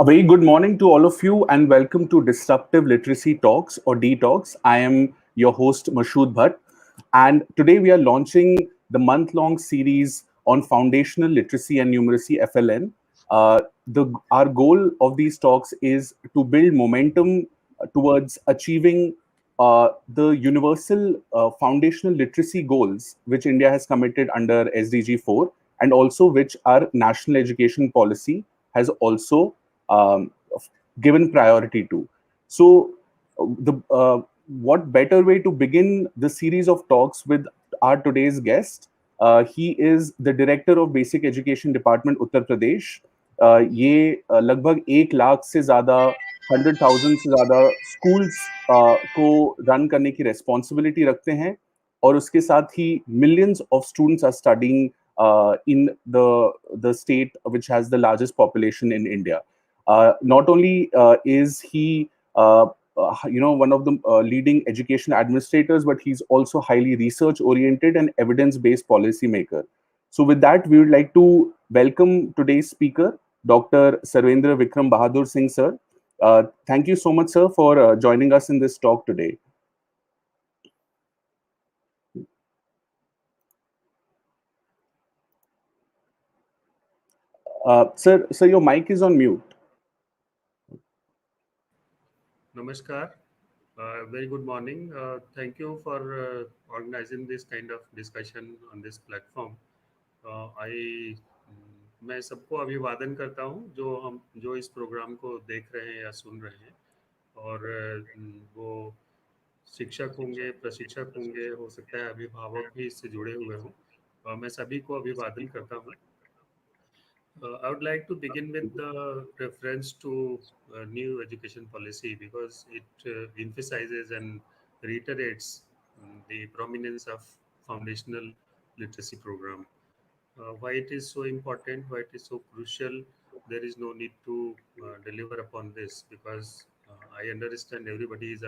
A very good morning to all of you and welcome to Disruptive Literacy Talks or D Talks. I am your host Mashood Bhatt, and today we are launching the month-long series on foundational literacy and numeracy (FLN). Our goal of these talks is to build momentum towards achieving the universal foundational literacy goals which India has committed under SDG 4 and also which our national education policy has also um, given priority to. So, the what better way to begin the series of talks with our today's guest? He is the director of Basic Education Department, Uttar Pradesh. ये लगभग 1 लाख से ज़्यादा 100,000 से ज़्यादा schools को run करने की responsibility रखते हैं और उसके साथ ही millions of students are studying in the state which has the largest population in India. Not only is he one of the leading education administrators, but he's also highly research oriented and evidence based policy maker. So with that, we would like to welcome today's speaker, Dr. Sarvaendra Vikram Bahadur Singh, sir. Thank you so much, sir, for joining us in this talk today. Sir, your mic is on mute. Namaskar. Very good morning. Thank you for organizing this kind of discussion on this platform. मैं सबको अभिवादन करता हूँ जो इस programme को देख रहे हैं या सुन रहे हैं और वो शिक्षक होंगे, प्रशिक्षक होंगे, हो सकता है अभिभावक भी इससे जुड़े हुए हों। मैं सभी को अभिवादन करता हूँ। I would like to begin with the reference to new education policy because it emphasizes and reiterates the prominence of foundational literacy program. Why it is so important, why it is so crucial, there is no need to deliver upon this because I understand everybody is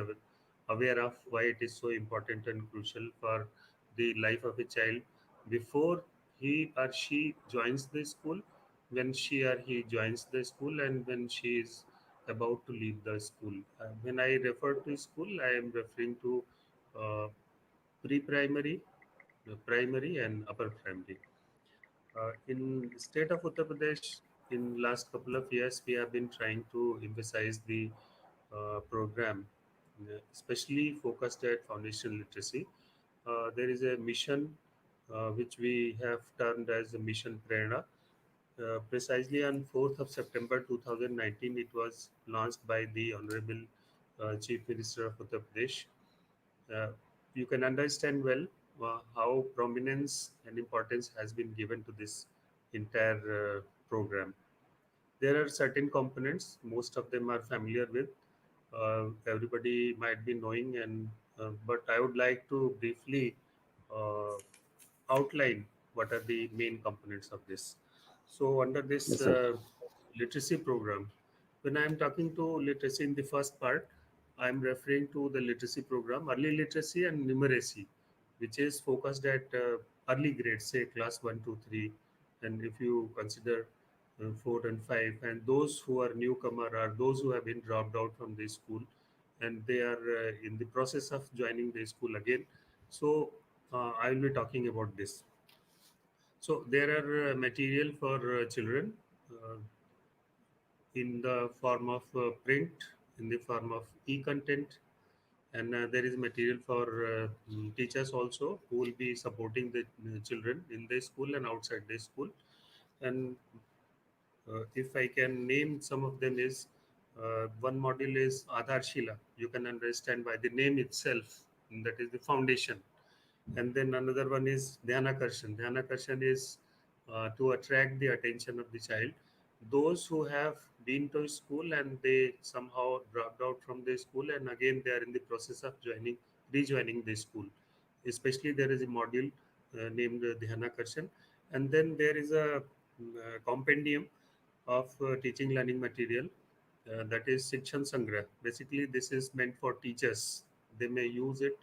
aware of why it is so important and crucial for the life of a child before he or she joins the school, when she or he joins the school, and when she is about to leave the school. When I refer to school, I am referring to uh, pre-primary, primary, and upper primary. In state of Uttar Pradesh, in last couple of years, we have been trying to emphasize the program, especially focused at foundational literacy. There is a mission which we have termed as the Mission Prerna. Precisely on 4th of September 2019, it was launched by the Honorable Chief Minister of Uttar Pradesh. Uh, you can understand well how prominence and importance has been given to this entire program. There are certain components, most of them are familiar with, everybody might be knowing, and but I would like to briefly uh, outline what are the main components of this. So under this Yes, sir. literacy program, when I am talking to literacy in the first part, I am referring to the literacy program, early literacy and numeracy, which is focused at early grades, say class 1, 2, 3. And if you consider 4 and 5, and those who are newcomer are those who have been dropped out from the school and they are in the process of joining the school again. So I will be talking about this. So there are material for children uh, in the form of print, in the form of e-content, and there is material for teachers also who will be supporting the children in the school and outside the school. And if I can name some of them is one module is Adhar Shila. You can understand by the name itself, that is the foundation. And then another one is Dhyana Karshan is to attract the attention of the child. Those who have been to school and they somehow dropped out from the school and again they are in the process of rejoining the school. Especially there is a module named Dhyana Karshan. And then there is a compendium of teaching learning material that is Shikshan Sangrah. Basically, this is meant for teachers. They may use it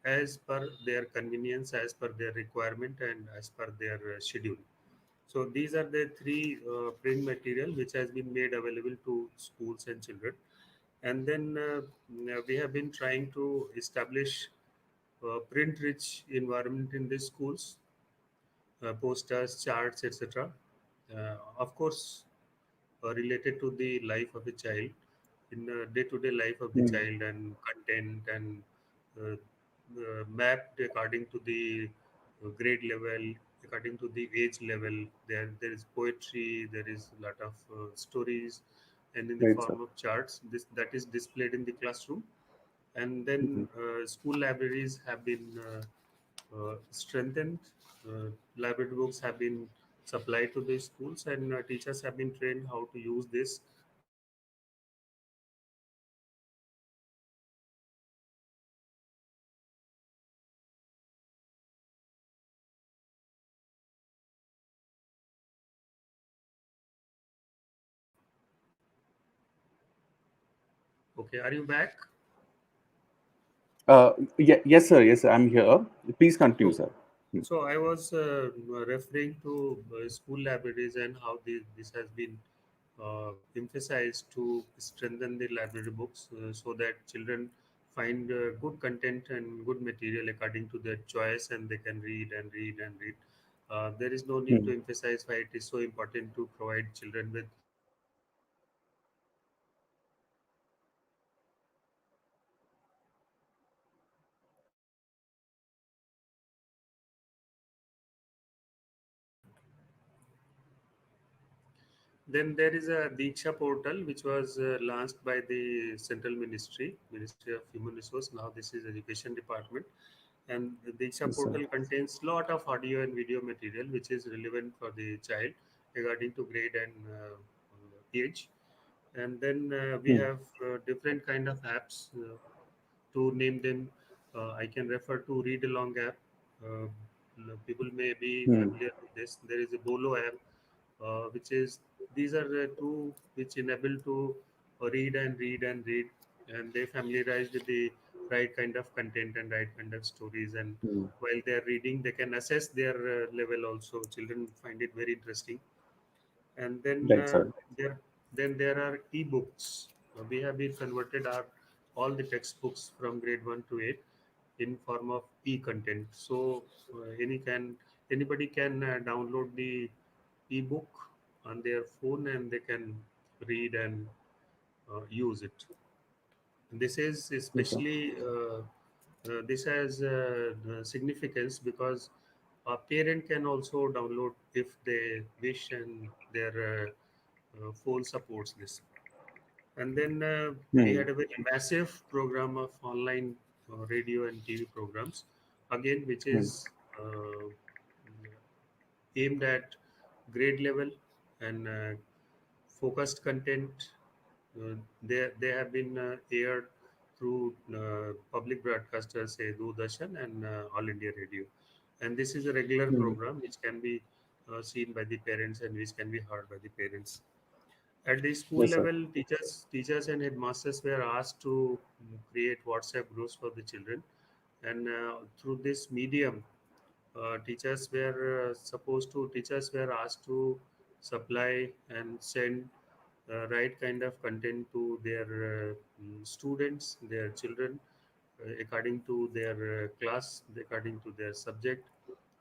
as per their convenience, as per their requirement, and as per their schedule. So these are the three print material which has been made available to schools and children. And then we have been trying to establish print-rich environment in the schools, posters, charts, etc. Of course, related to the life of a child, in day-to-day life of the Hmm. child, and content and uh, mapped according to the grade level, according to the age level. There is poetry, there is a lot of stories, and in the Right, sir. form of charts. This that is displayed in the classroom. And Hmm. then school libraries have been strengthened. Library books have been supplied to the schools, and teachers have been trained how to use this library books in in a Okay, are you back? Yes, sir. Yes, sir. I'm here. Please continue, Okay. sir. Hmm. So I was referring to school libraries and how this has been emphasized to strengthen the library books so that children find good content and good material according to their choice, and they can read and read and read. There is no need Hmm. to emphasize why it is so important to provide children with good material according to their choice. Then there is a Diksha portal which was launched by the Central Ministry of Human Resource. Now this is Education Department, and the Diksha Yes, sir. portal contains lot of audio and video material which is relevant for the child according to grade and age. And then we Hmm. have different kind of apps. To name them, I can refer to Read Along app. Uh, People may be Hmm. familiar with this. There is a Bolo app, which is these are the two which enable to read and read and read, and they familiarize with the right kind of content and right kind of stories. And Hmm. while they are reading, they can assess their level also. Children find it very interesting. And then Right, sir. there are ebooks. We have been converted our all the textbooks from grade 1 to 8 in form of e-content. So anybody can download the ebook on their phone, and they can read and use it. This is Yes, sir. especially this has significance because a parent can also download if they wish, and their phone supports this. And then we Hmm. had a very massive program of online radio and TV programs, again, which Hmm. is aimed at grade level and focused content. They have been aired through public broadcasters, say Doordarshan and All India Radio. And this is a regular Hmm. program which can be seen by the parents and which can be heard by the parents. At the school Yes, sir. level, teachers and headmasters were asked to create WhatsApp groups for the children, and through this medium, teachers were asked to supply and send right kind of content to their students, their children, according to their class, according to their subject,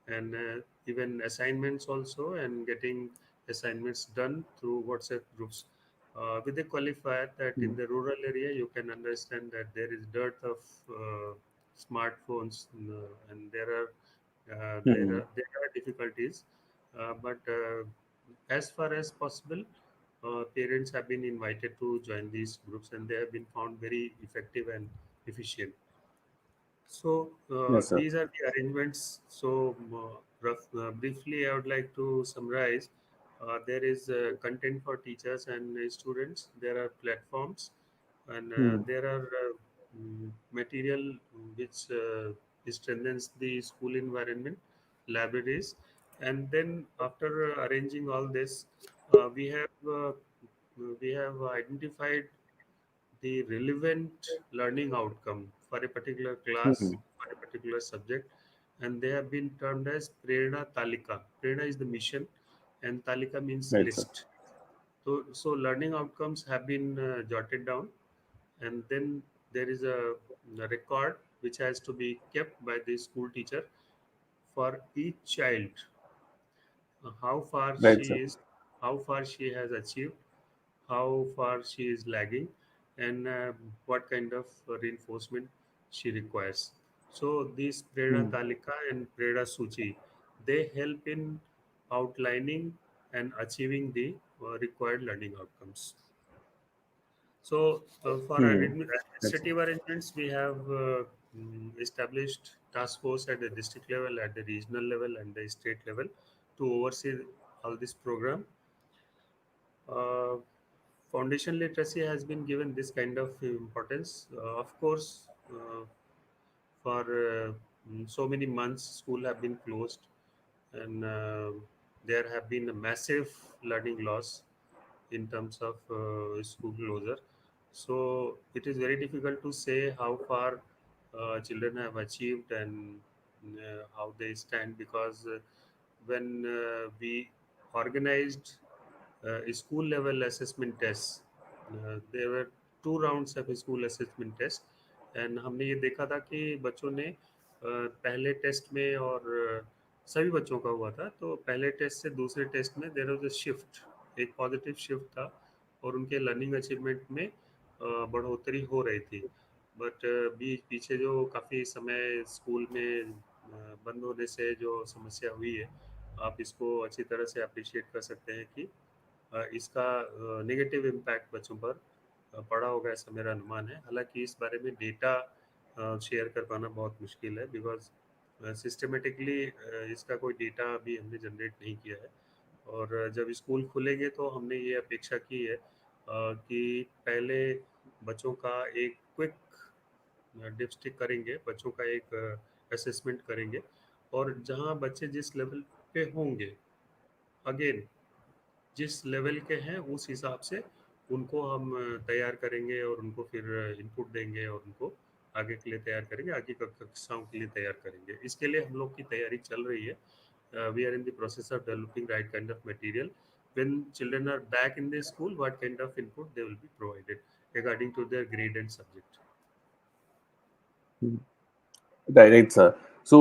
and even assignments also, and getting assignments done through WhatsApp groups. With the qualifier that Hmm. in the rural area, you can understand that there is dearth of smartphones, and Hmm. there are difficulties, but as far as possible, parents have been invited to join these groups, and they have been found very effective and efficient. So Yes, sir. these are the arrangements. So briefly, I would like to summarize. There is content for teachers and students. There are platforms, and Hmm. there are material which strengthens the school environment, libraries, and then after arranging all this, uh, we have uh, we have identified the relevant learning outcome for a particular class, Hmm. for a particular subject, and they have been termed as Prerna Talika. Prerna is the mission, and talika means Right, sir. list. So learning outcomes have been jotted down, and then there is a record which has to be kept by the school teacher for each child, how far Right, she sir. is, how far she has achieved, how far she is lagging, and what kind of reinforcement she requires. So these Prerna Hmm. Talika and Prerna Suchi, they help in outlining and achieving the required learning outcomes. So for Hmm. Right, sir. administrative arrangements, we have established task force at the district level, at the regional level, and the state level to oversee all this program. Uh, Foundation literacy has been given this kind of importance. Of course, for so many months, school have been closed, and there have been a massive learning loss in terms of school closure. So it is very difficult to say how far children have achieved and how they stand, because when we organized school level assessment tests, there were two rounds of school assessment test, and हमने ये देखा था कि बच्चों ने पहले test में और सभी बच्चों का हुआ था, तो पहले टेस्ट से दूसरे टेस्ट में देर वॉज अ शिफ्ट, एक पॉजिटिव शिफ्ट था, और उनके लर्निंग अचीवमेंट में बढ़ोतरी हो रही थी। बट पीछे जो काफ़ी समय स्कूल में बंद होने से जो समस्या हुई है, आप इसको अच्छी तरह से अप्रिशिएट कर सकते हैं कि इसका नेगेटिव इम्पैक्ट बच्चों पर पड़ा होगा, ऐसा मेरा अनुमान है। हालांकि इस बारे में डेटा शेयर कर पाना बहुत मुश्किल है, बिकॉज सिस्टमेटिकली इसका कोई डेटा अभी हमने जनरेट नहीं किया है। और जब स्कूल खुलेंगे तो हमने ये अपेक्षा की है कि पहले बच्चों का एक क्विक डिपस्टिक करेंगे, बच्चों का एक असेसमेंट करेंगे, और जहाँ बच्चे जिस लेवल पे होंगे, अगेन जिस लेवल के हैं उस हिसाब से उनको हम तैयार करेंगे, और उनको फिर इनपुट देंगे, और उनको आगे के लिए तैयार करेंगे, आगे कक्षाओं के लिए तैयार करेंगे। इसके लिए हम लोग की तैयारी चल रही है। We are in the process of developing right kind of material. when children are back in the school, what kind of input they will be provided according to their grade and subject. Right, sir. So,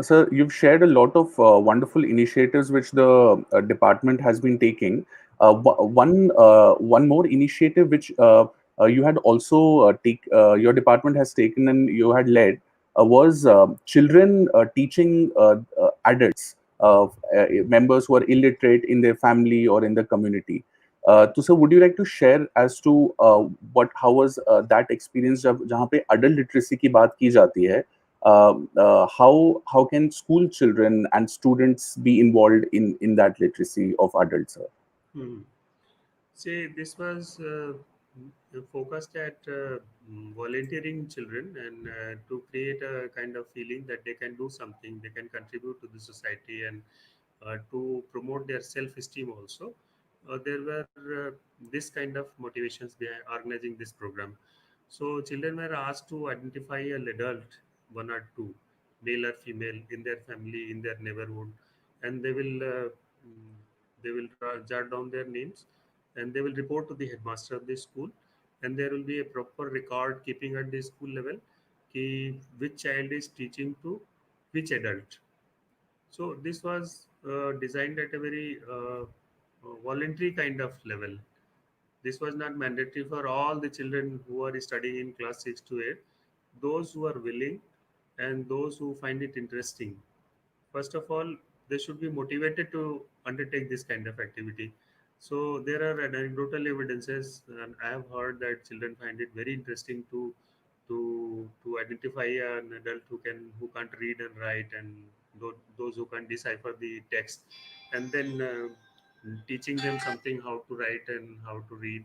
sir, you've shared a lot of wonderful initiatives which the department has been taking. One more initiative which you had also your department has taken and you had led was children teaching adults, members who are illiterate in their family or in the community. So, sir, would you like to share as to what how was that experience जब जहाँ पे adult literacy की बात की जाती है? How can school children and students be involved in that literacy of adults, sir? Hmm. See, this was focused at volunteering children, and to create a kind of feeling that they can do something, they can contribute to the society, and to promote their self-esteem also. There were this kind of motivations behind organizing this program. So children were asked to identify an adult, one or two, male or female, in their family, in their neighborhood, and mm, they will jot down their names, and they will report to the headmaster of the school, and there will be a proper record keeping at the school level ki which child is teaching to which adult. So this was designed at a very voluntary kind of level. This was not mandatory for all the children who are studying in class 6 to 8. Those who are willing and those who find it interesting, first of all, they should be motivated to undertake this kind of activity. So there are anecdotal evidences, and I have heard that children find it very interesting to identify an adult who can't read and write, and those who can decipher the text, and then teaching them something how to write and how to read,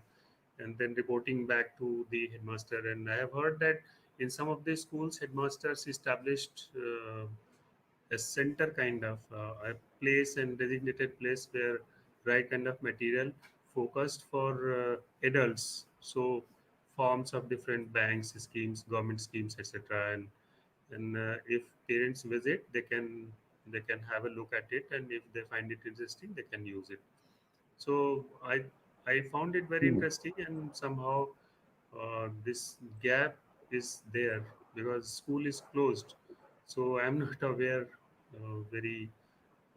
and then reporting back to the headmaster. And I have heard that in some of the schools, headmasters established a center kind of a place and designated place where right kind of material focused for adults. So forms of different banks, schemes, government schemes, etc. And if parents visit, they can they can have a look at it, and if they find it interesting, they can use it. So I found it very Hmm. interesting, and somehow this gap is there because school is closed. So I'm not aware very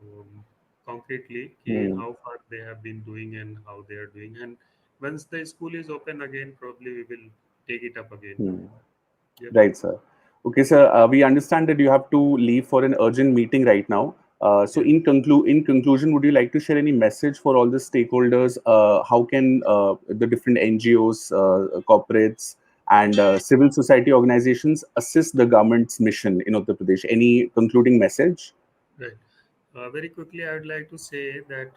um, concretely Hmm. how far they have been doing and how they are doing. And once the school is open again, probably we will take it up again. Hmm. Yep. Right, sir. Okay, sir. We understand that you have to leave for an urgent meeting right now. So, Yes. in conclusion, would you like to share any message for all the stakeholders? How can the different NGOs, corporates, and civil society organizations assist the government's mission in Uttar Pradesh? Any concluding message? Right. Very quickly, I would like to say that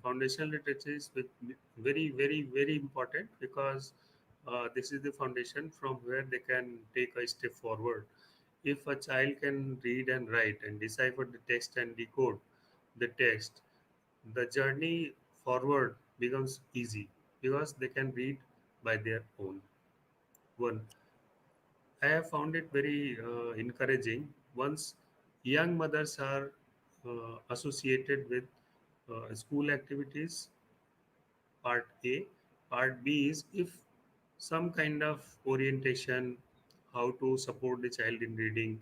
foundational literature is very, very, very important because this is the foundation from where they can take a step forward. If a child can read and write and decipher the text and decode the text, the journey forward becomes easy because they can read by their own. One, I have found it very encouraging once young mothers are associated with school activities. Part A. Part B is if some kind of orientation, how to support the child in reading,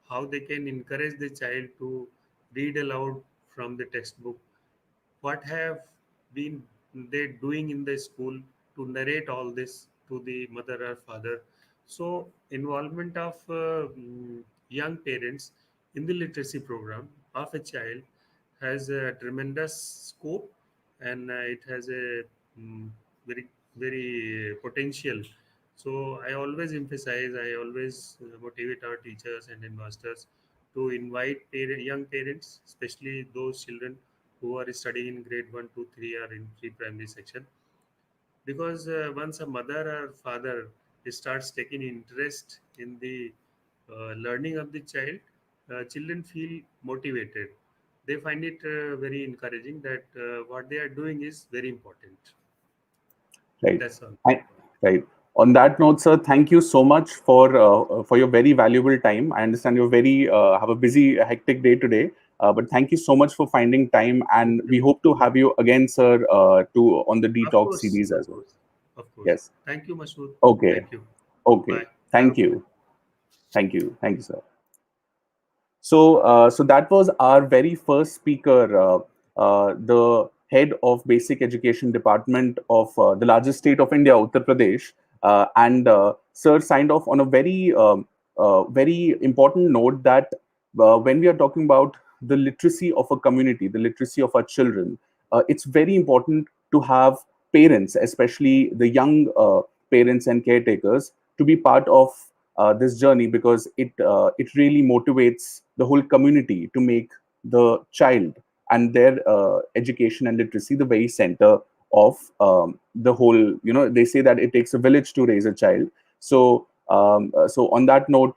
how they can encourage the child to read aloud from the textbook, what have been they doing in the school to narrate all this to the mother or father. So involvement of young parents in the literacy program of a child has a tremendous scope, and it has a very very potential. So I always emphasize, I always motivate our teachers and investors to invite young parents, especially those children who are studying in grade 1, 2, 3 or in pre-primary section. Because once a mother or father starts taking interest in the learning of the child, children feel motivated. They find it very encouraging that what they are doing is very important. Right. That's all. I, right. On that note, sir, thank you so much for your very valuable time. I understand you're very have a busy, hectic day today, but thank you so much for finding time, Thank and we you. hope to have you again, sir, to on the Of detox course, series of as well. course, of course. Yes. Thank you, Masood. Okay. Thank you. Okay. Bye. Have a Thank good day. you. Thank you. Thank you, sir. So that was our very first speaker, the head of Basic Education Department of the largest state of India, Uttar Pradesh, and Sir signed off on a very important note that when we are talking about the literacy of a community, the literacy of our children, it's very important to have parents, especially the young parents and caretakers, to be part of this journey because it really motivates the whole community to make the child and their education and literacy the very center of the whole. They say that it takes a village to raise a child. So on that note,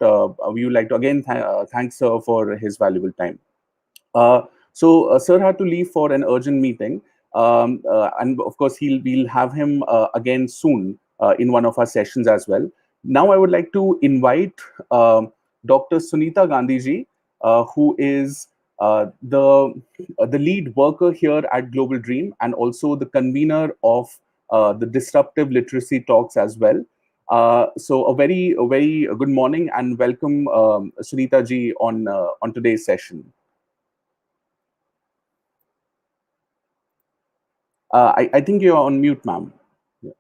we would like to again thank sir for his valuable time. Sir had to leave for an urgent meeting, and of course we'll have him again soon in one of our sessions as well. Now I would like to invite Dr. Sunita Gandhi ji, who is the lead worker here at Global Dream and also the convener of the disruptive literacy talks as well. So a very good morning and welcome, Sunita ji, on today's session. I think you're on mute, ma'am. Yeah.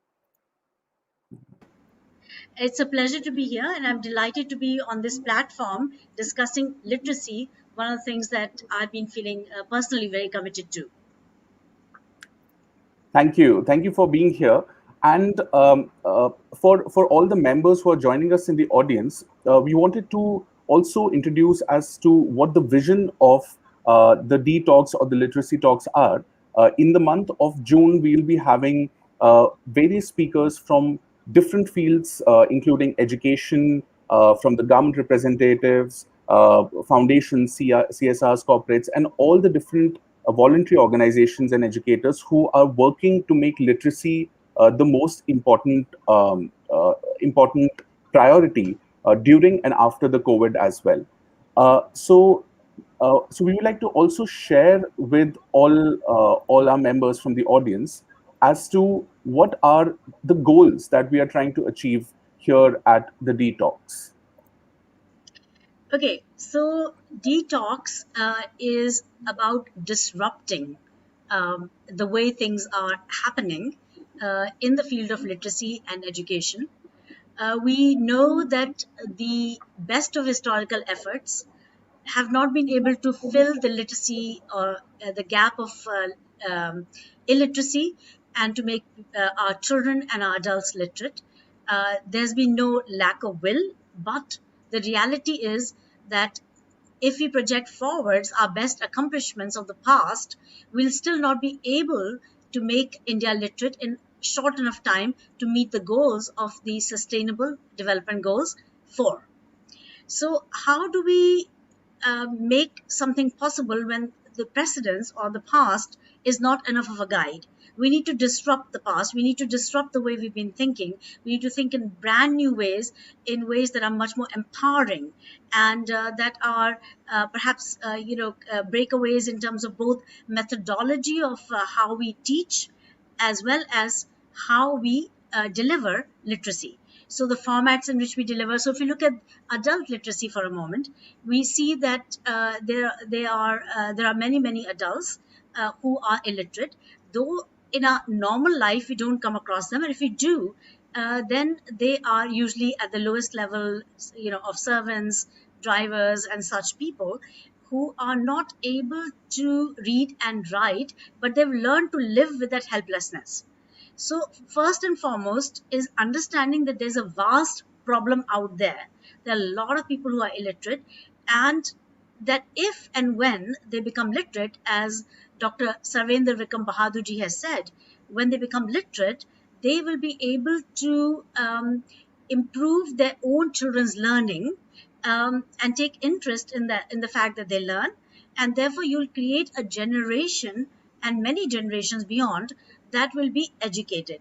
It's a pleasure to be here, and I'm delighted to be on this platform discussing literacy, one of the things that I've been feeling personally very committed to. Thank you. Thank you for being here. And for all the members who are joining us in the audience, we wanted to also introduce as to what the vision of the D talks or the literacy talks are. In the month of June, we'll be having various speakers from different fields, including education, from the government representatives, foundations, CSRs, corporates, and all the different voluntary organizations and educators who are working to make literacy the most important priority during and after the COVID as well. So So we would like to also share with all our members from the audience as to what are the goals that we are trying to achieve here at the Detox. Okay, so detox is about disrupting the way things are happening in the field of literacy and education. We know that the best of historical efforts have not been able to fill the literacy or the gap of illiteracy and to make our children and our adults literate. There's been no lack of will, but the reality is that if we project forwards our best accomplishments of the past, we'll still not be able to make India literate in short enough time to meet the goals of the Sustainable Development Goals 4. So, how do we make something possible when the precedence or the past is not enough of a guide? We need to disrupt the past. We need to disrupt the way we've been thinking. We need to think in brand new ways, in ways that are much more empowering and that are perhaps, breakaways in terms of both methodology of how we teach as well as how we deliver literacy. So the formats in which we deliver. So if you look at adult literacy for a moment, we see that there are many adults who are illiterate. Though in our normal life we don't come across them, and if we do, then they are usually at the lowest level, of servants, drivers, and such people who are not able to read and write, but they've learned to live with that helplessness. So, first and foremost is understanding that there's a vast problem out there. There are a lot of people who are illiterate, and that if and when they become literate, as Dr. Sarvaendra Vikram Bahadur ji has said, when they become literate, they will be able to improve their own children's learning and take interest in the fact that they learn, and therefore you'll create a generation and many generations beyond that will be educated.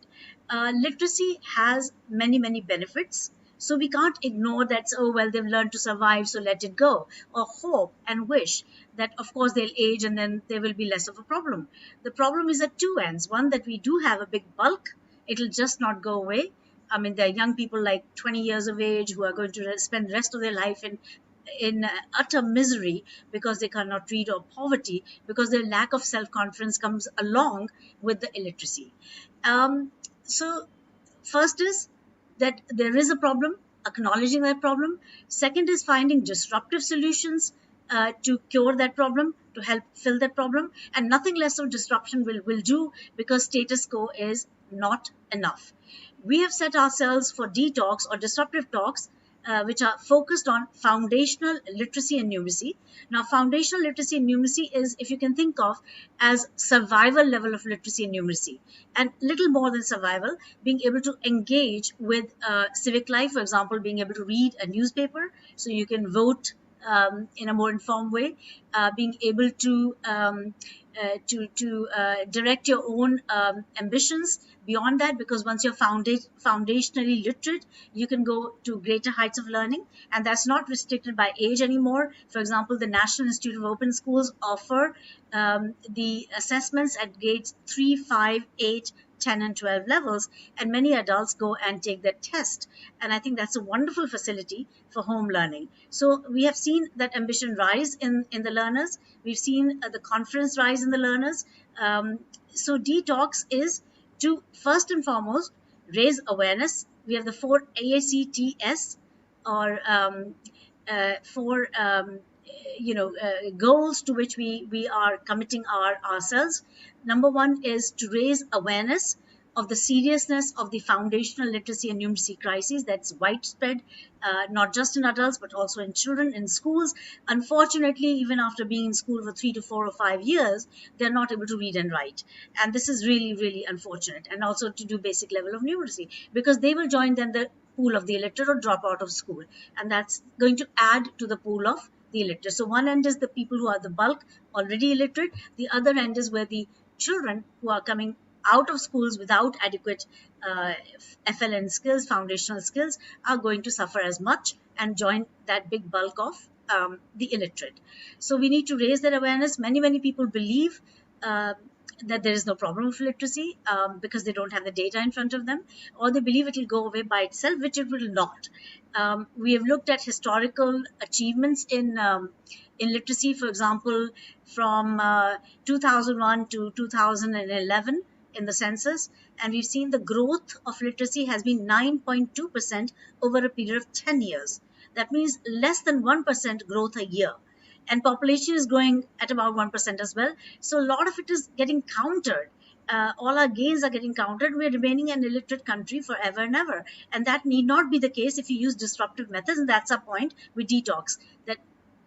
Literacy has many benefits, so we can't ignore that. Oh well, they've learned to survive, so let it go, or hope and wish that of course they'll age and then there will be less of a problem. The problem is at two ends. One, that we do have a big bulk, it'll just not go away. I mean, there are young people like 20 years of age who are going to spend the rest of their life in utter misery because they cannot read, or poverty because their lack of self-confidence comes along with the illiteracy. So first is that there is a problem, acknowledging that problem. Second is finding disruptive solutions to cure that problem, to help fill that problem. And nothing less of disruption will do, because status quo is not enough. We have set ourselves for detox or disruptive talks which are focused on foundational literacy and numeracy. Now, foundational literacy and numeracy is, if you can think of, as survival level of literacy and numeracy, and little more than survival, being able to engage with civic life, for example, being able to read a newspaper so you can vote in a more informed way, being able to direct your own ambitions beyond that, because once you're foundationally literate, you can go to greater heights of learning, and that's not restricted by age anymore. For example, the National Institute of Open Schools offer the assessments at grades 3, 5, 8, 10 and 12 levels, and many adults go and take that test, and I think that's a wonderful facility for home learning. So we have seen that ambition rise in the learners. We've seen the confidence rise in the learners. So detox is to first and foremost raise awareness. We have the 4 AACTS, or four goals to which we are committing ourselves. Number one is to raise awareness of the seriousness of the foundational literacy and numeracy crisis that's widespread, not just in adults, but also in children, in schools. Unfortunately, even after being in school for 3 to 4 or 5 years, they're not able to read and write. And this is really unfortunate. And also to do basic level of numeracy, because they will join then the pool of the illiterate or drop out of school. And that's going to add to the pool of the illiterate. So one end is the people who are the bulk, already illiterate. The other end is where the children who are coming out of schools without adequate FLN skills, foundational skills, are going to suffer as much and join that big bulk of the illiterate. So we need to raise that awareness. Many people believe that there is no problem with literacy because they don't have the data in front of them, or they believe it will go away by itself, which it will not. We have looked at historical achievements in literacy, for example, from 2001 to 2011 in the census, and we've seen the growth of literacy has been 9.2% over a period of 10 years. That means less than 1% growth a year. And population is growing at about 1% as well. So a lot of it is getting countered. All our gains are getting countered. We're remaining an illiterate country forever and ever. And that need not be the case if you use disruptive methods. And that's our point with detox, that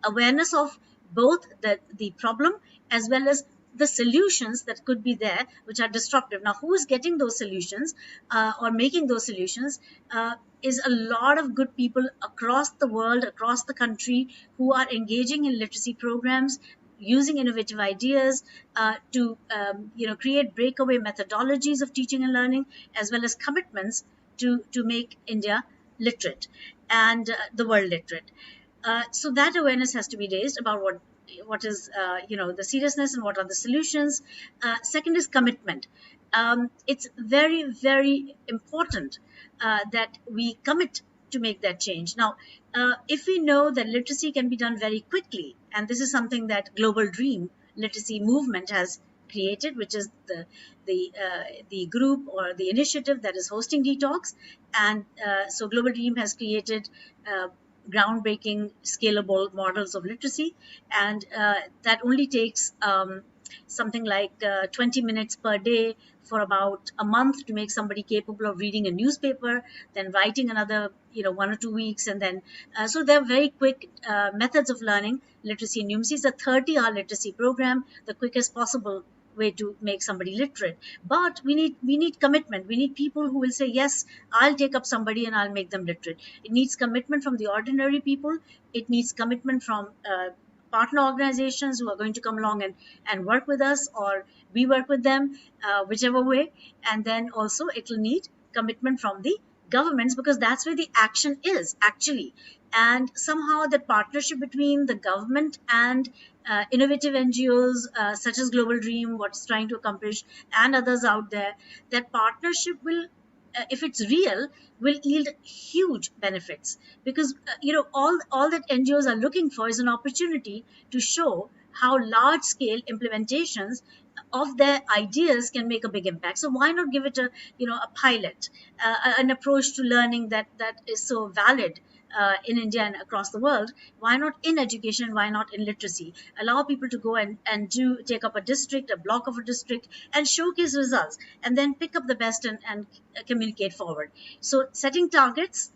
awareness of both the problem as well as the solutions that could be there, which are disruptive. Now, who is getting those solutions or making those solutions is a lot of good people across the world, across the country, who are engaging in literacy programs, using innovative ideas to create breakaway methodologies of teaching and learning, as well as commitments to make India literate and the world literate. So that awareness has to be raised about what is the seriousness and what are the solutions. Second is commitment. It's very important that we commit to make that change. Now, if we know that literacy can be done very quickly, and this is something that Global Dream Literacy Movement has created, which is the group or the initiative that is hosting Detox, and so Global Dream has created groundbreaking scalable models of literacy, and that only takes something like 20 minutes per day for about a month to make somebody capable of reading a newspaper, then writing another 1 or 2 weeks, and then so they're very quick methods of learning literacy and numeracy. It's a 30-hour literacy program, the quickest possible way to make somebody literate. But we need commitment. We need people who will say, yes, I'll take up somebody and I'll make them literate. It needs commitment from the ordinary people. It needs commitment from partner organizations who are going to come along and work with us, or we work with them, whichever way. And then also it will need commitment from the governments, because that's where the action is actually. And somehow the partnership between the government and innovative NGOs such as Global Dream, what's trying to accomplish, and others out there, that partnership will, if it's real, will yield huge benefits. Because all that NGOs are looking for is an opportunity to show how large scale implementations of their ideas can make a big impact. So why not give it a pilot, an approach to learning that is so valid in India and across the world? Why not in education? Why not in literacy? Allow people to go and take up a district, a block of a district, and showcase results, and then pick up the best and communicate forward. So setting targets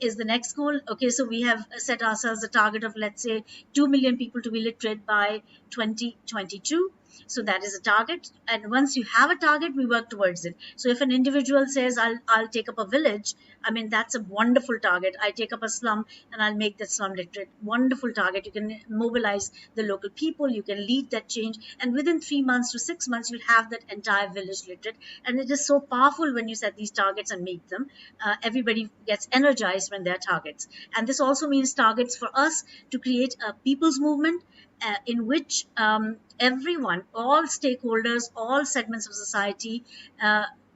is the next goal. Okay, so we have set ourselves a target of, let's say, 2 million people to be literate by 2022. So that is a target, and once you have a target, we work towards it. So if an individual says, I'll take up a village, I mean, that's a wonderful target. I take up a slum and I'll make that slum literate. Wonderful target. You can mobilize the local people, you can lead that change, and within 3 months to 6 months, you'll have that entire village literate. And it is so powerful when you set these targets and meet them. Everybody gets energized when there are targets. And this also means targets for us to create a people's movement in which everyone, all stakeholders, all segments of society,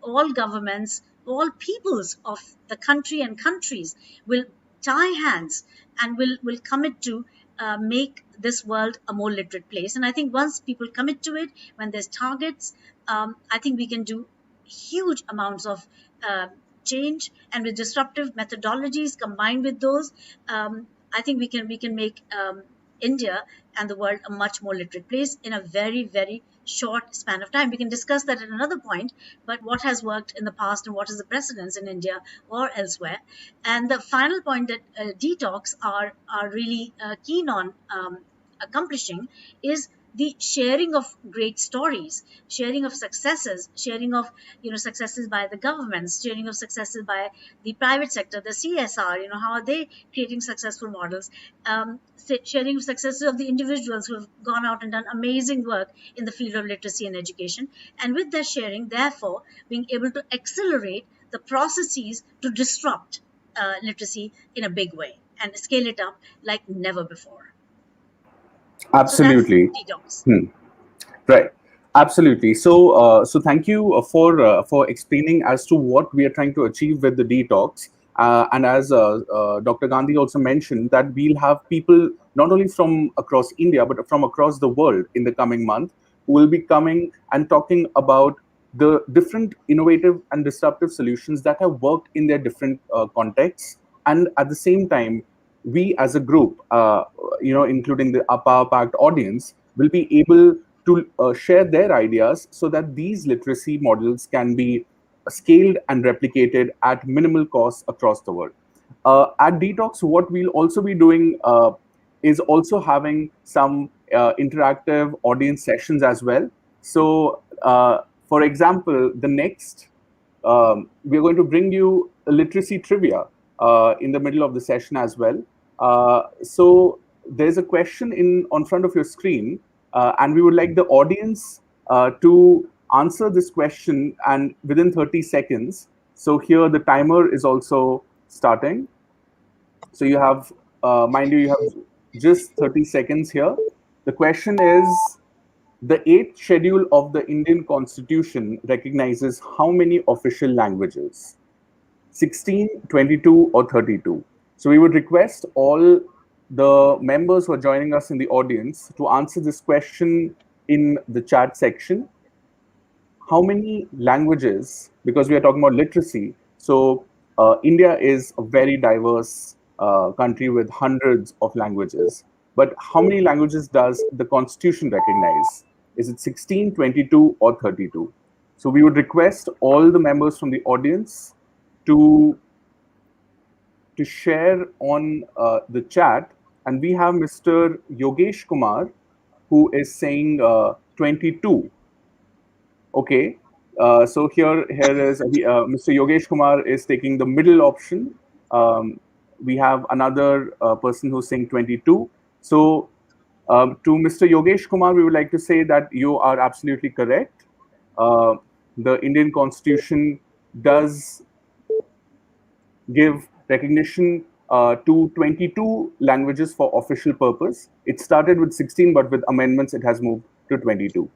all governments, all peoples of the country and countries will tie hands and will commit to make this world a more literate place. And I think once people commit to it, when there's targets, I think we can do huge amounts of change. And with disruptive methodologies combined with those, I think we can make India and the world a much more literate place in a very short span of time. We can discuss that at another point, but what has worked in the past and what is the precedence in India or elsewhere. And the final point that Detox are really keen on accomplishing is the sharing of great stories, sharing of successes, sharing of successes by the governments, sharing of successes by the private sector, the CSR, how are they creating successful models, sharing of successes of the individuals who have gone out and done amazing work in the field of literacy and education, and with their sharing, therefore, being able to accelerate the processes to disrupt literacy in a big way. and scale it up like never before. So that's Absolutely. detox. Hmm. Right. Absolutely. So thank you for explaining as to what we are trying to achieve with the detox. And as Dr. Gandhi also mentioned, that we'll have people not only from across India but from across the world in the coming month who will be coming and talking about the different innovative and disruptive solutions that have worked in their different contexts. And at the same time, we as a group, including the Power Packed audience, will be able to share their ideas so that these literacy models can be scaled and replicated at minimal cost across the world. At Detox, what we'll also be doing is also having some interactive audience sessions as well. So, for example, the next we're going to bring you a literacy trivia in the middle of the session as well. So there's a question in on front of your screen, and we would like the audience to answer this question and within 30 seconds. So here the timer is also starting. So you have, mind you, you have just 30 seconds here. The question is, the eighth schedule of the Indian Constitution recognizes how many official languages? 16, 22, or 32? So we would request all the members who are joining us in the audience to answer this question in the chat section. How many languages, because we are talking about literacy, so India is a very diverse country with hundreds of languages. But how many languages does the Constitution recognize? Is it 16, 22, or 32? So we would request all the members from the audience to share on the chat. And we have Mr. Yogesh Kumar, who is saying 22. Okay. So here is Mr. Yogesh Kumar is taking the middle option. We have another person who's saying 22. So to Mr. Yogesh Kumar, we would like to say that you are absolutely correct. Uh, the Indian Constitution does give recognition to 22 languages for official purpose. It started with 16, but with amendments, it has moved to 22.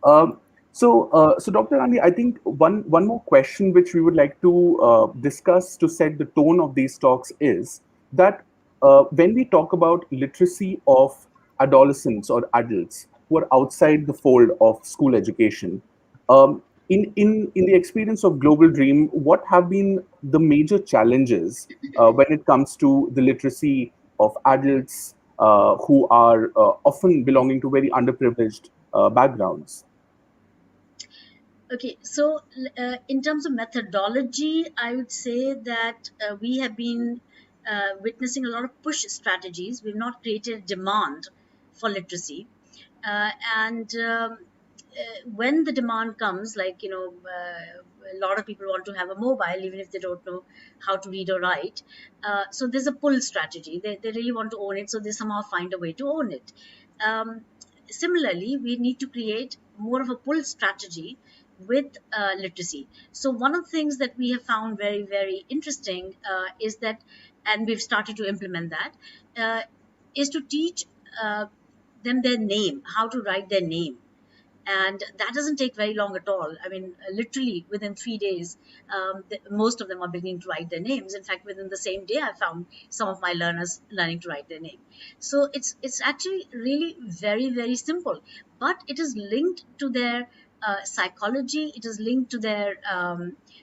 Um, so Dr. Gandhi, I think one more question which we would like to discuss to set the tone of these talks is that when we talk about literacy of adolescents or adults who are outside the fold of school education, in the experience of Global Dream, what have been the major challenges when it comes to the literacy of adults who are often belonging to very underprivileged backgrounds? Okay, so in terms of methodology, I would say that we have been witnessing a lot of push strategies. We've not created demand for literacy. And when the demand comes, like, a lot of people want to have a mobile, even if they don't know how to read or write. So there's a pull strategy. They really want to own it, so they somehow find a way to own it. Um, Similarly, we need to create more of a pull strategy with literacy. So one of the things that we have found very, very interesting is that, and we've started to implement that, is to teach them their name, how to write their name. And that doesn't take very long at all. I mean, literally within 3 days, most of them are beginning to write their names. In fact, within the same day, I found some of my learners learning to write their name. So it's actually really very, very simple, but it is linked to their psychology. It is linked to their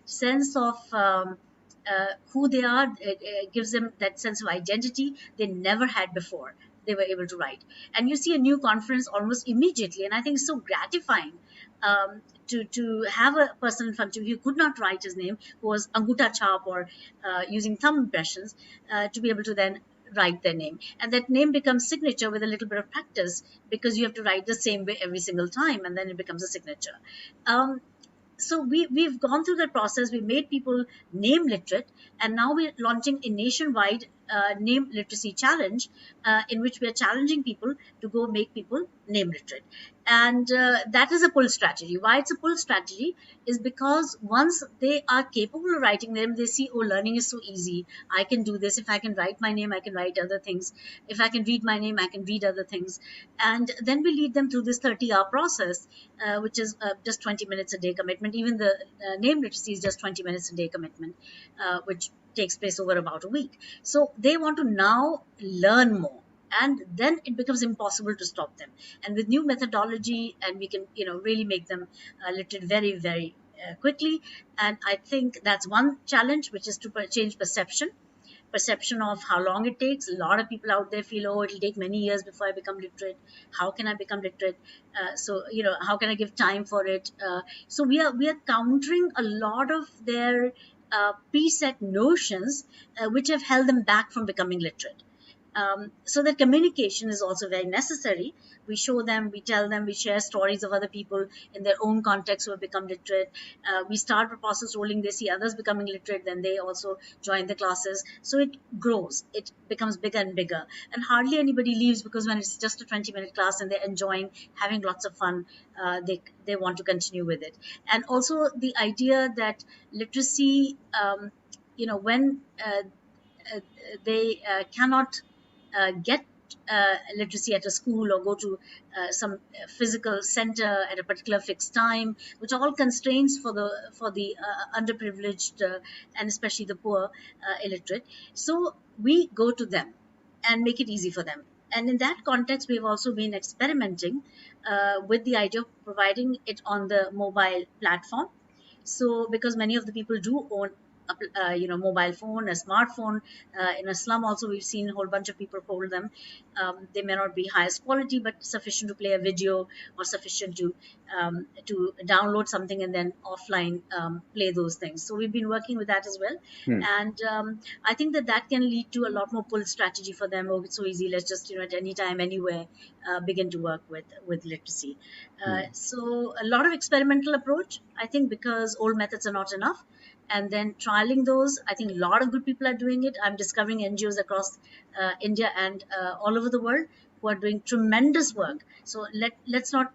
sense of who they are. It gives them that sense of identity they never had before they were able to write. And you see a new conference almost immediately. And I think it's so gratifying to have a person in front of you who could not write his name, who was anguta chap or using thumb impressions, to be able to then write their name. And that name becomes signature with a little bit of practice, because you have to write the same way every single time, and then it becomes a signature. So we've gone through that process. We made people name literate, and now we're launching a nationwide name literacy challenge, in which we are challenging people to go make people name literate. And that is a pull strategy. Why it's a pull strategy is because once they are capable of writing them, they see, oh, learning is so easy. I can do this. If I can write my name, I can write other things. If I can read my name, I can read other things. And then we lead them through this 30-hour process, which is just 20 minutes a day commitment. Even the name literacy is just 20 minutes a day commitment, which takes place over about a week. So they want to now learn more, and then it becomes impossible to stop them. And with new methodology, and we can really make them literate very, very quickly. And I think that's one challenge, which is to change perception of how long it takes. A lot of people out there feel, oh, it'll take many years before I become literate. How can I become literate? So how can I give time for it? So we are countering a lot of their preset notions, which have held them back from becoming literate. So that communication is also very necessary. We show them, we tell them, we share stories of other people in their own context who have become literate. We start the process rolling, they see others becoming literate, then they also join the classes. So it grows, it becomes bigger and bigger. And hardly anybody leaves, because when it's just a 20-minute class and they're enjoying, having lots of fun, they want to continue with it. And also the idea that literacy, when they cannot get literacy at a school, or go to some physical center at a particular fixed time, which are all constraints for the underprivileged, and especially the poor illiterate. So we go to them and make it easy for them. And in that context, we've also been experimenting with the idea of providing it on the mobile platform. So because many of the people do own mobile phone, a smartphone. In a slum also, we've seen a whole bunch of people hold them. They may not be highest quality, but sufficient to play a video, or sufficient to download something and then offline play those things. So we've been working with that as well. And I think that can lead to a lot more pull strategy for them. Oh, it's so easy, let's just at any time, anywhere, begin to work with literacy. So a lot of experimental approach, I think, because old methods are not enough. And then trialing those, I think a lot of good people are doing it. I'm discovering NGOs across India and all over the world who are doing tremendous work. So let's not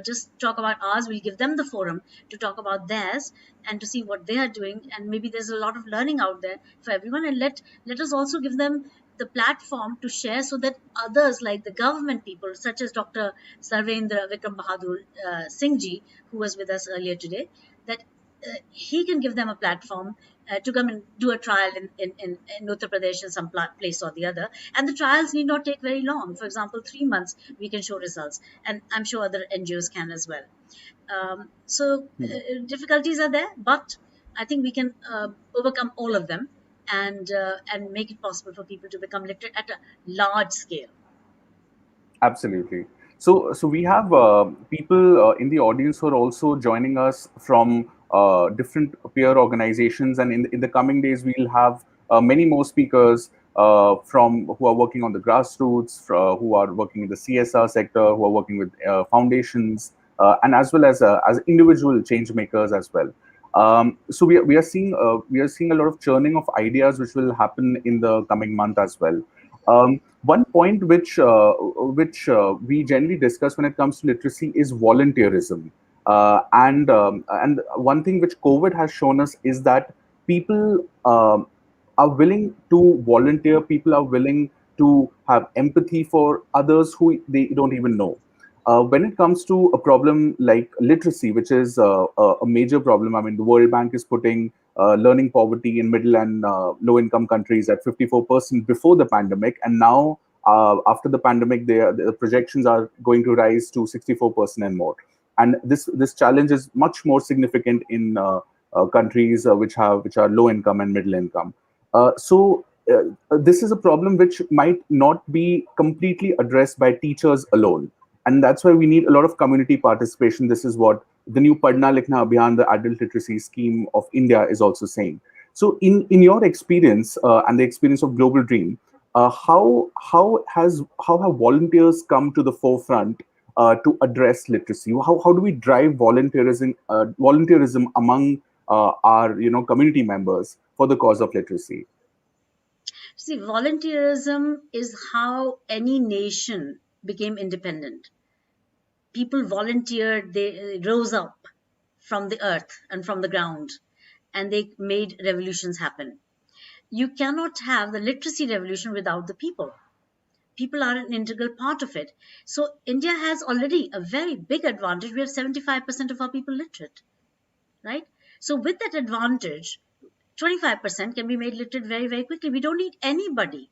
just talk about ours. We'll give them the forum to talk about theirs and to see what they are doing. And maybe there's a lot of learning out there for everyone. And let us also give them the platform to share, so that others, like the government people, such as Dr. Sarvaendra, Vikram, Bahadur, Singh ji, who was with us earlier today, that he can give them a platform to come and do a trial in Uttar Pradesh, in some place or the other. And the trials need not take very long. For example, 3 months, we can show results. And I'm sure other NGOs can as well. Difficulties are there, but I think we can overcome all of them and make it possible for people to become literate at a large scale. Absolutely. So we have people in the audience who are also joining us from different peer organizations, and in the coming days we'll have many more speakers from who are working on the grassroots, who are working in the CSR sector, who are working with foundations, and as well as individual change makers as well. So we are seeing a lot of churning of ideas which will happen in the coming month as well. One point which we generally discuss when it comes to literacy is volunteerism, and one thing which COVID has shown us is that people are willing to volunteer. People are willing to have empathy for others who they don't even know. When it comes to a problem like literacy, which is a major problem, I mean, the World Bank is putting learning poverty in middle and low-income countries at 54% before the pandemic, and now after the pandemic, the projections are going to rise to 64% and more. And this challenge is much more significant in countries which are low income and middle income. So this is a problem which might not be completely addressed by teachers alone. And that's why we need a lot of community participation. This is what the new Padhna, Likhna, Abhiyaan, the adult literacy scheme of India, is also saying. So in your experience and the experience of Global Dream, how have volunteers come to the forefront to address literacy? How do we drive volunteerism among our community members for the cause of literacy? See, volunteerism is how any nation became independent. People volunteered, they rose up from the earth and from the ground, and they made revolutions happen. You cannot have the literacy revolution without the people. People are an integral part of it. So India has already a very big advantage. We have 75% of our people literate, right? So with that advantage, 25% can be made literate very, very quickly. We don't need anybody.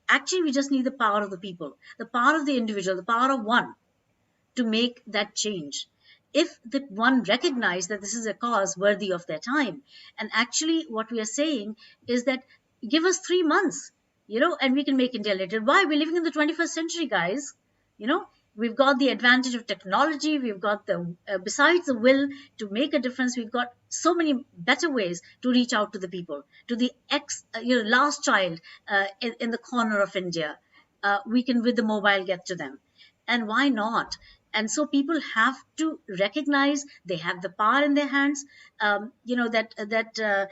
Actually, we just need the power of the people, the power of the individual, the power of one to make that change. If the one recognize that this is a cause worthy of their time, and actually what we are saying is that give us 3 months, and we can make India literate. Why? We're living in the 21st century, guys. You know, we've got the advantage of technology. We've got the besides the will to make a difference, we've got so many better ways to reach out to the people, to the last child in the corner of India. We can with the mobile get to them, and why not? And so people have to recognize they have the power in their hands. That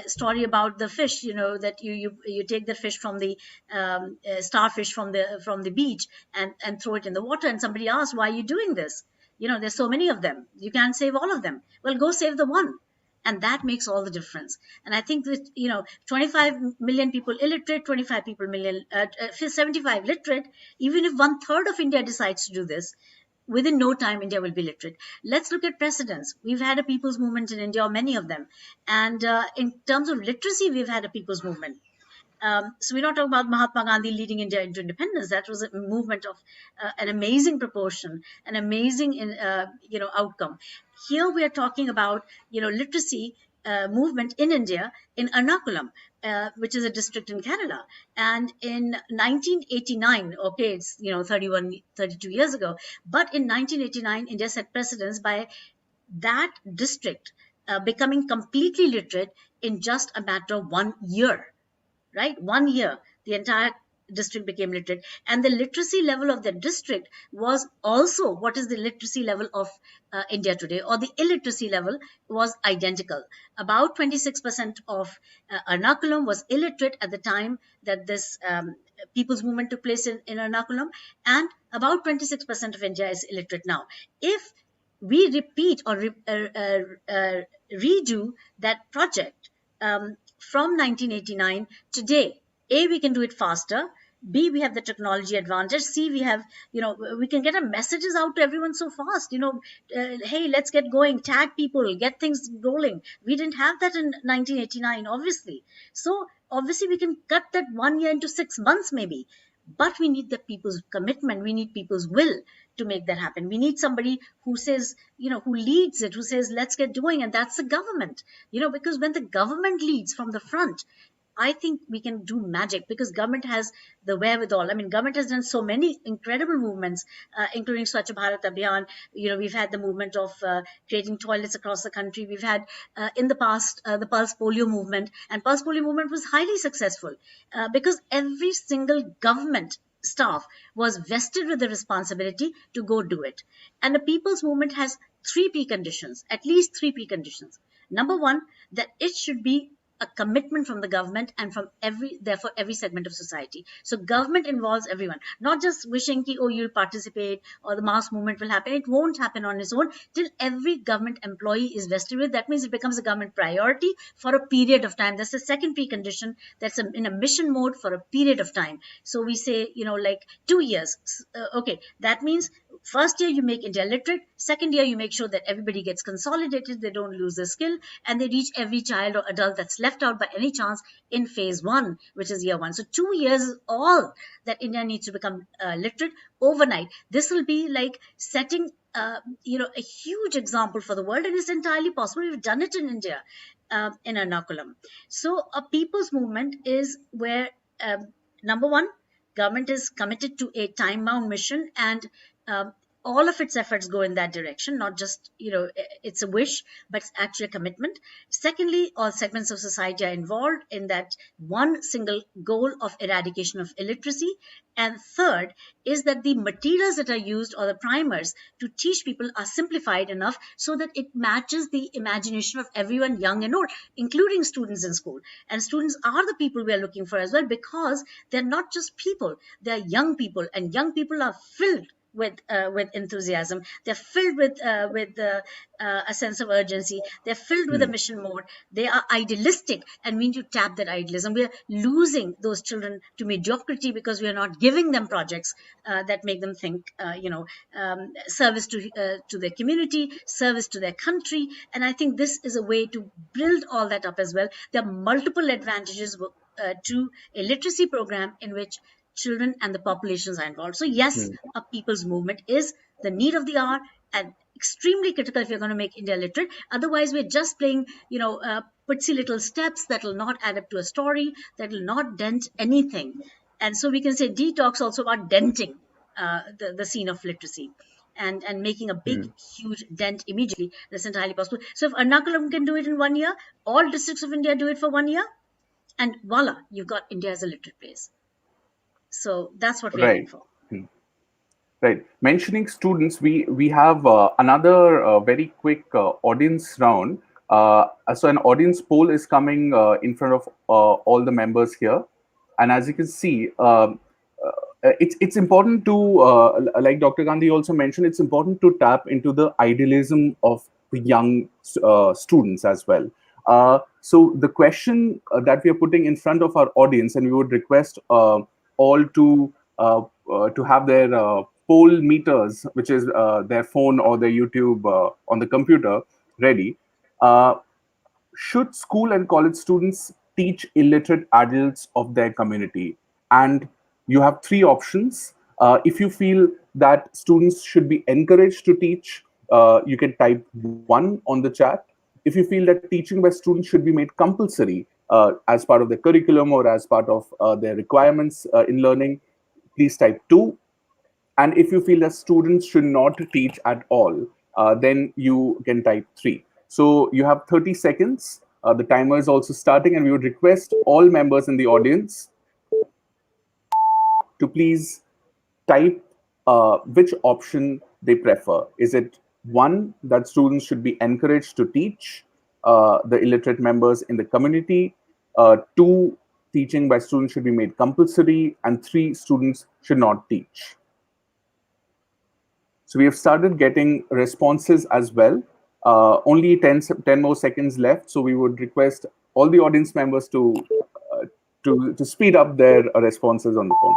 story about the fish, that you take the fish from the starfish from the beach and throw it in the water, and somebody asks, why are you doing this? There's so many of them, you can't save all of them. Well, go save the one. And that makes all the difference. And I think that 25 million people illiterate, 25 people million 75 literate. Even if 1/3 of India decides to do this, within no time India will be literate. Let's look at precedents. We've had a people's movement in India, or many of them, and in terms of literacy we've had a people's movement. So we're not talking about Mahatma Gandhi leading India into independence. That was a movement of an amazing proportion, an amazing outcome. Here we are talking about literacy movement in India, in Ernakulam, which is a district in Kerala. And in 1989, okay, it's 32 years ago, but in 1989 India set precedence by that district becoming completely literate in just a matter of 1 year. Right? 1 year, the entire district became literate. And the literacy level of the district was also what is the literacy level of India today, or the illiteracy level was identical. About 26% of Ernakulam was illiterate at the time that this people's movement took place in Ernakulam, and about 26% of India is illiterate now. If we repeat or redo that project from 1989 today, A, we can do it faster. B, we have the technology advantage. C, we have, we can get our messages out to everyone so fast. Hey, let's get going, tag people, get things rolling. We didn't have that in 1989, obviously. So obviously we can cut that 1 year into 6 months maybe. But we need the people's commitment. We need people's will to make that happen. We need somebody who says, who leads it, who says, let's get doing. And that's the government, because when the government leads from the front, I think we can do magic, because government has the wherewithal. I mean, government has done so many incredible movements, including Swachh Bharat Abhiyaan. We've had the movement of creating toilets across the country. We've had in the past the Pulse Polio movement, and Pulse Polio movement was highly successful because every single government staff was vested with the responsibility to go do it. And the people's movement has three preconditions, at least three preconditions. Number one, that it should be a commitment from the government and from every segment of society. So government involves everyone, not just wishing ki, oh, you'll participate or the mass movement will happen. It won't happen on its own till every government employee is vested with. That means it becomes a government priority for a period of time. That's the second precondition. That's in a mission mode for a period of time. So we say, like 2 years. Okay, that means first year you make India literate, second year you make sure that everybody gets consolidated, they don't lose their skill, and they reach every child or adult that's left out by any chance in phase 1, which is year 1. So 2 years is all that India needs to become literate overnight. This will be like setting a huge example for the world, and it's entirely possible. We've done it in India, in Ernakulam. So a people's movement is where number one, government is committed to a time-bound mission, and all of its efforts go in that direction, not just, it's a wish, but it's actually a commitment. Secondly, all segments of society are involved in that one single goal of eradication of illiteracy. And third is that the materials that are used, or the primers to teach people, are simplified enough so that it matches the imagination of everyone, young and old, including students in school. And students are the people we are looking for as well, because they're not just people, they're young people, and young people are filled with enthusiasm. They're filled with a sense of urgency. They're filled with a mission mode. They are idealistic and mean to tap that idealism. We are losing those children to mediocrity because we are not giving them projects that make them think, service to their community, service to their country. And I think this is a way to build all that up as well. There are multiple advantages to a literacy program in which children and the populations are involved. So yes, a people's movement is the need of the hour and extremely critical if you're going to make India literate. Otherwise, we're just playing, putsy little steps that will not add up to a story, that will not dent anything. And so we can say detox also about denting the scene of literacy. And making a big, huge dent immediately. That's entirely possible. So if Ernakulam can do it in 1 year, all districts of India do it for 1 year, and voila, you've got India as a literate place. So that's what we're aiming Right. for. Right. Mentioning students, we have another very quick audience round. So an audience poll is coming in front of all the members here, and as you can see, it's important to, like Dr. Gandhi also mentioned, it's important to tap into the idealism of the young students as well. So the question that we are putting in front of our audience, and we would request all to have their poll meters, which is their phone or their YouTube on the computer, ready. Uh, should school and college students teach illiterate adults of their community? And you have three options. If you feel that students should be encouraged to teach, you can type 1 on the chat. If you feel that teaching by students should be made compulsory as part of the curriculum or as part of their requirements in learning, please type 2. And if you feel that students should not teach at all, then you can type 3. So you have 30 seconds. The timer is also starting, and we would request all members in the audience to please type which option they prefer. Is it 1, that students should be encouraged to teach the illiterate members in the community? 2, teaching by students should be made compulsory, and 3, students should not teach. So we have started getting responses as well. Only 10 more seconds left. So we would request all the audience members to speed up their responses on the phone.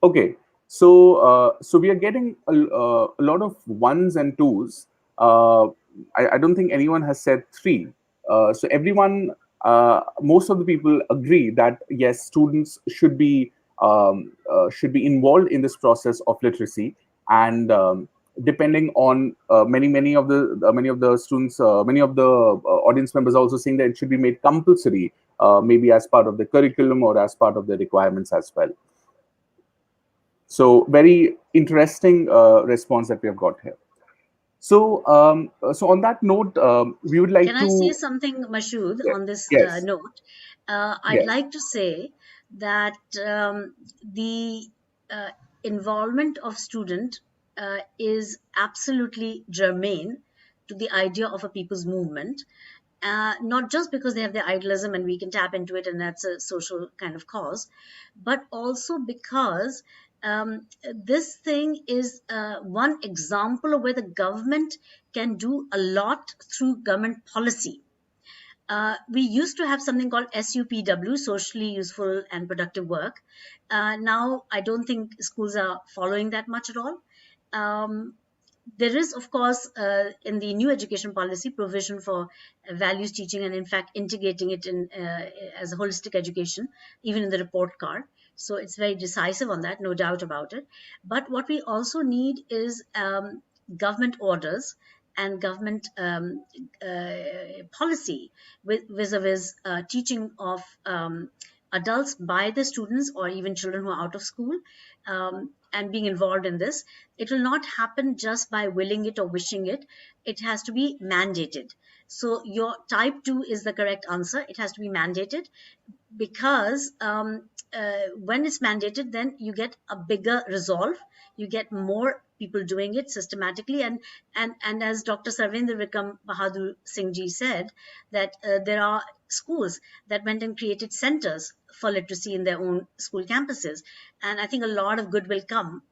Okay. So we are getting a lot of 1s and 2s. I don't think anyone has said 3. So everyone, most of the people agree that yes, students should be involved in this process of literacy. And depending on many of the students, many of the audience members also saying that it should be made compulsory, maybe as part of the curriculum or as part of the requirements as well. So very interesting response that we have got here. So on that note, we would like Can to. I say something, Mashood, on this Yes. note? I'd like to say that the involvement of student is absolutely germane to the idea of a people's movement. Not just because they have their idealism and we can tap into it and that's a social kind of cause, but also because this thing is one example of where the government can do a lot through government policy. We used to have something called SUPW, socially useful and productive work. Now, I don't think schools are following that much at all. There is, of course, in the new education policy, provision for values teaching and, in fact, integrating it in as a holistic education, even in the report card. So it's very decisive on that, no doubt about it. But what we also need is government orders and government policy vis-a-vis teaching of adults by the students or even children who are out of school, and being involved in this, it will not happen just by willing it or wishing it. It has to be mandated. So your type 2 is the correct answer. It has to be mandated, because when it's mandated, then you get a bigger resolve, you get more people doing it systematically. And as Dr. Sarvaendra Vikram Bahadur Singh ji said, that there are schools that went and created centers for literacy in their own school campuses. And I think a lot of good will come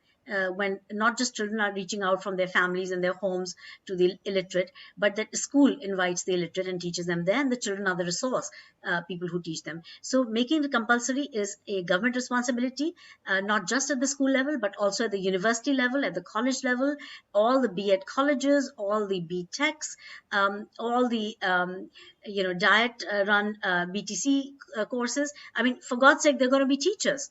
when not just children are reaching out from their families and their homes to the illiterate, but that the school invites the illiterate and teaches them there, and the children are the resource people who teach them. So making it compulsory is a government responsibility, not just at the school level, but also at the university level, at the college level, all the B.Ed colleges, all the B.Techs, all the diet run BTC courses. I mean, for God's sake, they're going to be teachers,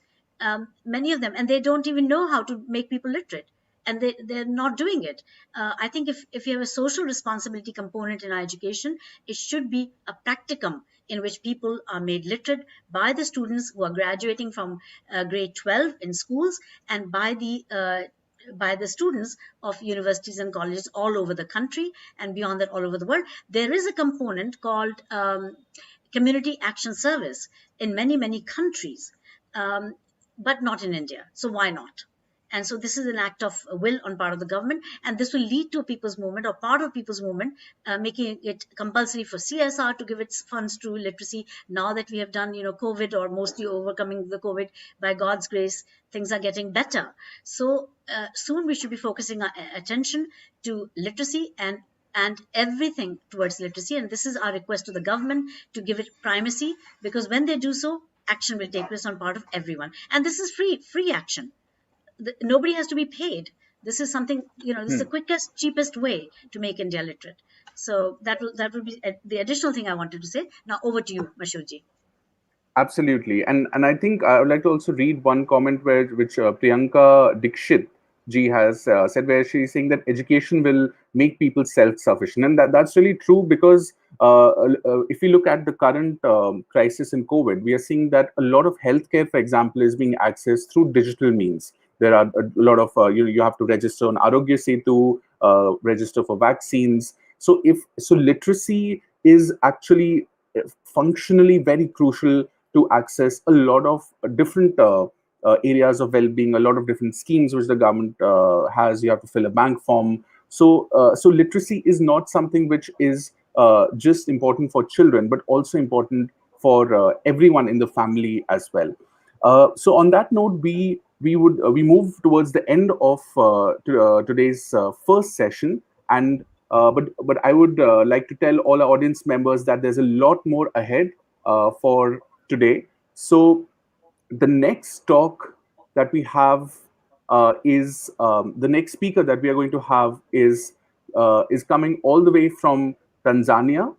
many of them, and they don't even know how to make people literate, and they're not doing it. I think if you have a social responsibility component in our education, it should be a practicum in which people are made literate by the students who are graduating from grade 12 in schools, and by the students of universities and colleges all over the country, and beyond that, all over the world. There is a component called community action service in many countries, um, but not in India. So why not? And so this is an act of will on part of the government, and this will lead to a people's movement, or part of people's movement, making it compulsory for CSR to give its funds to literacy. Now that we have done, COVID, or mostly overcoming the COVID, by God's grace, things are getting better. So soon we should be focusing our attention to literacy and everything towards literacy. And this is our request to the government, to give it primacy, because when they do so, action will take place on part of everyone. And this is free action. Nobody has to be paid. This is something, this is the quickest, cheapest way to make India literate. So that will be the additional thing I wanted to say. Now over to you, Mashoodji. Absolutely, and I think I would like to also read one comment which Priyanka Dikshit ji has said, where she's saying that education will make people self-sufficient, and that's really true, because if you look at the current crisis in COVID, we are seeing that a lot of healthcare, for example, is being accessed through digital means. There are a lot of you have to register on Arogya Setu, register for vaccines. So literacy is actually functionally very crucial to access a lot of different areas of well-being, a lot of different schemes which the government has. You have to fill a bank form. So literacy is not something which is just important for children, but also important for everyone in the family as well. So on that note, we move towards the end of today's first session, and but I would like to tell all our audience members that there's a lot more ahead for today. So the next talk that we have is the next speaker that we are going to have is coming all the way from Tanzania.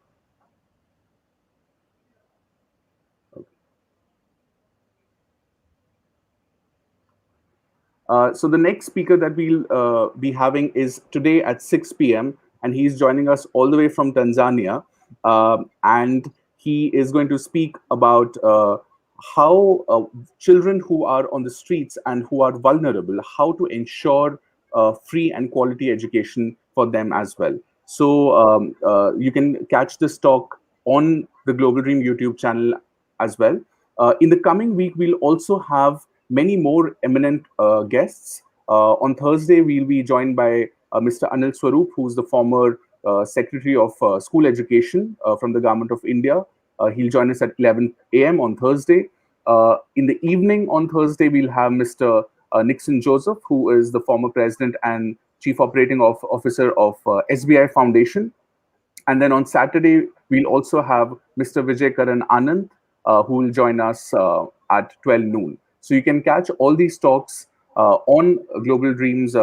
So the next speaker that we'll be having is today at 6 p.m. and he's joining us all the way from Tanzania, and he is going to speak about how children who are on the streets and who are vulnerable, how to ensure free and quality education for them as well. So you can catch this talk on the Global Dream YouTube channel as well. In the coming week, we'll also have many more eminent guests. On Thursday, we'll be joined by Mr. Anil Swaroop, who's the former Secretary of School Education from the Government of India. He'll join us at 11 a.m. on Thursday. In the evening on Thursday, we'll have Mr. Nixon Joseph, who is the former President and Chief Operating Officer of SBI Foundation. And then on Saturday, we'll also have Mr. Vijay Karan Anand, who will join us at 12 noon. So you can catch all these talks on Global Dreams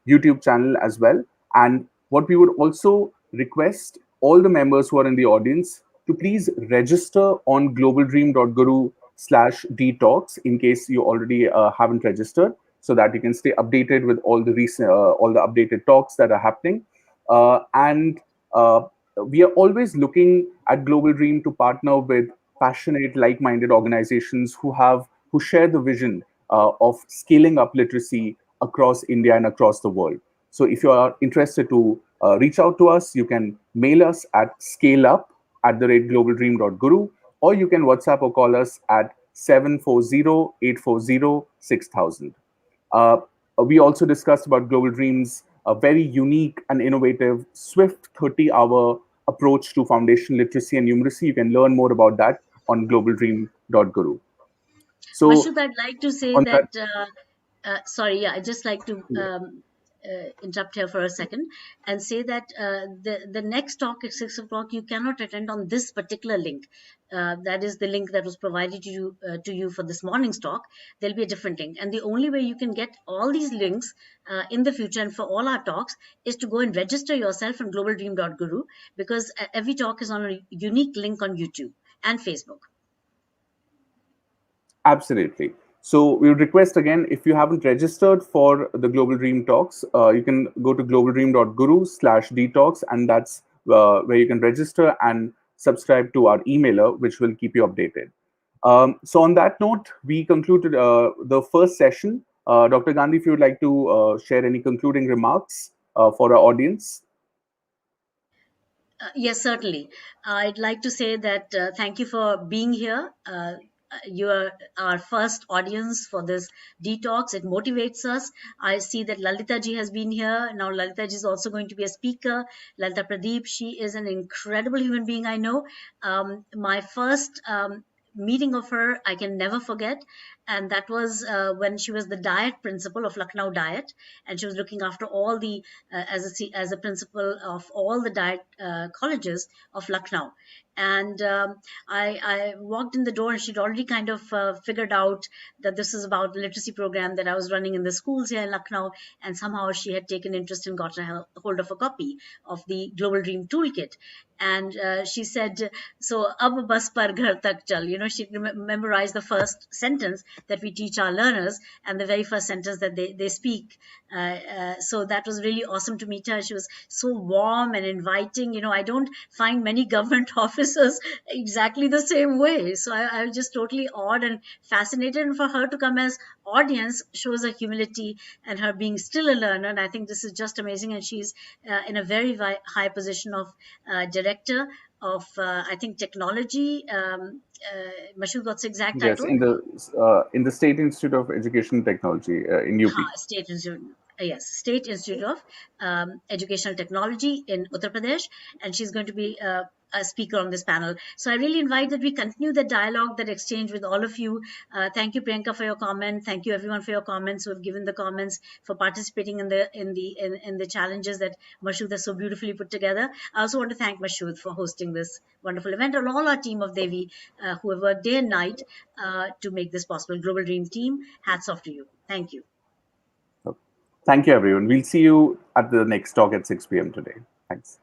YouTube channel as well. And what we would also request all the members who are in the audience to please register on globaldream.guru/dtalks in case you already haven't registered, so that you can stay updated with all the recent, all the updated talks that are happening. And we are always looking at Global Dream to partner with passionate, like-minded organizations who share the vision of scaling up literacy across India and across the world. So if you are interested to reach out to us, you can mail us at scaleup@globalDream.guru, or you can WhatsApp or call us at 740-840-6000. Uh, we also discussed about Global Dreams, a very unique and innovative, swift 30-hour approach to foundation literacy and numeracy. You can learn more about that on globaldream.guru. So, Mashud, I'd like to say on that, that, sorry, yeah, I'd just like to interrupt here for a second and say that the next talk at 6 o'clock, you cannot attend on this particular link. That is the link that was provided to you for this morning's talk. There'll be a different link. And the only way you can get all these links in the future and for all our talks is to go and register yourself on globaldream.guru, because every talk is on a unique link on YouTube and Facebook. absolutely. So we would request again, if you haven't registered for the Global Dream Talks, you can go to globaldream.guru/dtalks, and that's where you can register and subscribe to our emailer, which will keep you updated. So on that note, we concluded the first session. Dr. Gandhi, if you would like to share any concluding remarks for our audience. Yes, certainly. I'd like to say that thank you for being here. You are our first audience for this detox. It motivates us. I see that Lalita ji has been here. Now Lalita ji is also going to be a speaker. Lalita Pradeep, she is an incredible human being, I know. My first meeting of her, I can never forget. And that was when she was the diet principal of Lucknow Diet. And she was looking after all the, as a principal of all the diet colleges of Lucknow. And I walked in the door, and she'd already kind of figured out that this is about the literacy program that I was running in the schools here in Lucknow. And somehow she had taken interest and got a hold of a copy of the Global Dream Toolkit. And she said, so ab bas par ghar tak chal, she memorized the first sentence that we teach our learners and the very first sentence that they speak. So that was really awesome to meet her. She was so warm and inviting. I don't find many government officers exactly the same way. So I was just totally awed and fascinated. And for her to come as audience shows her humility and her being still a learner. And I think this is just amazing. And she's in a very high position of director of, I think, technology. Mashud, what's the exact Yes, title? in the State Institute of Education Technology in UP. State Institute. Yes, State Institute of Educational Technology in Uttar Pradesh, and she's going to be a speaker on this panel. So I really invite that we continue the dialogue, that exchange with all of you. Thank you, Priyanka, for your comment. Thank you, everyone, for your comments who have given the comments, for participating in the challenges that Mashud has so beautifully put together. I also want to thank Mashud for hosting this wonderful event, and all our team of Devi who have worked day and night to make this possible. Global Dream team, hats off to you. Thank you. Thank you, everyone. We'll see you at the next talk at 6 p.m. today. Thanks.